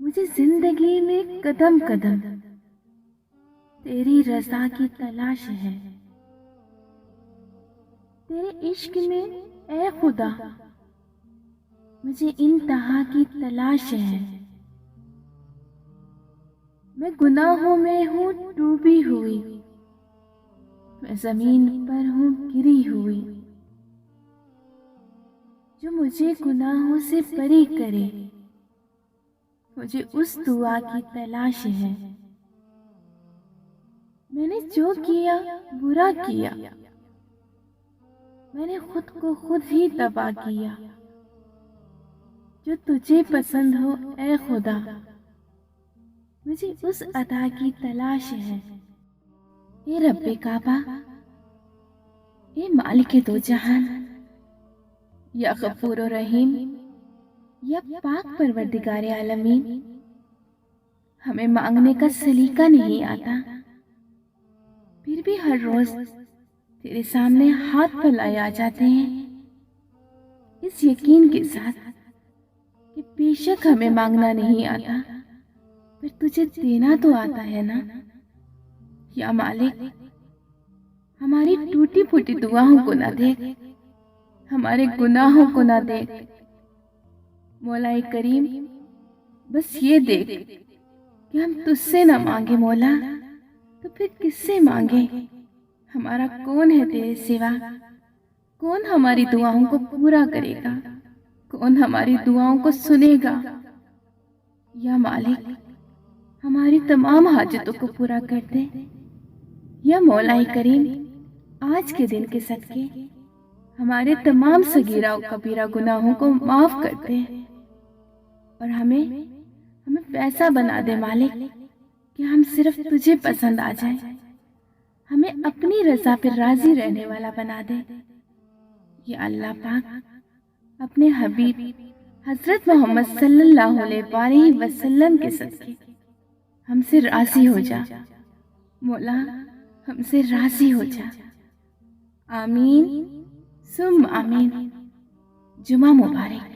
مجھے زندگی میں قدم قدم تیری رضا کی تلاش ہے، تیرے عشق میں اے خدا مجھے انتہا کی تلاش ہے۔ میں گناہوں میں ہوں ڈوبی ہوئی، میں زمین پر ہوں گری ہوئی، جو مجھے گناہوں سے بری کرے مجھے اس دعا کی تلاش ہے۔ میں نے جو کیا برا کیا، میں نے خود کو خود ہی تباہ کیا، جو تجھے پسند ہو اے خدا مجھے اس عطا کی تلاش ہے۔ اے رب کعبہ، اے مالک دو جہان، یا غفور و رحیم، یا پاک پروردگار عالمین، ہمیں مانگنے کا سلیقہ نہیں آتا، پھر بھی ہر روز تیرے سامنے ہاتھ پھیلائے آ جاتے ہیں، اس یقین کے ساتھ کہ بے شک ہمیں مانگنا نہیں آتا، پر تجھے دینا تو آتا ہے نا۔ یا مالک، ہماری ٹوٹی پھوٹی دعاؤں کو نہ دیکھ، ہمارے گناہوں کو نہ دیکھ، مولا کریم بس یہ دیکھ کہ ہم تجھ سے نہ مانگے مولا تو پھر کس سے مانگے؟ ہمارا کون ہے تیرے سوا؟ کون ہماری دعاؤں کو پورا کرے گا؟ کون ہماری دعاؤں کو سنے گا؟ یا مالک، ہماری تمام حاجتوں کو پورا کر دے۔ یا مولا کریم، آج کے دن کے صدقے ہمارے تمام صغیرہ و کبیرہ گناہوں کو معاف کر دے، اور ہمیں ویسا بنا دے مالک کہ ہم صرف تجھے پسند آ جائیں، ہمیں اپنی رضا پر راضی رہنے والا بنا دے۔ یا اللہ پاک، اپنے حبیب حضرت محمد صلی اللہ علیہ وآلہ وسلم کے صدقے ہم سے راضی ہو جا مولا، ہم سے راضی ہو جا۔ آمین ثم آمین۔ جمعہ مبارک۔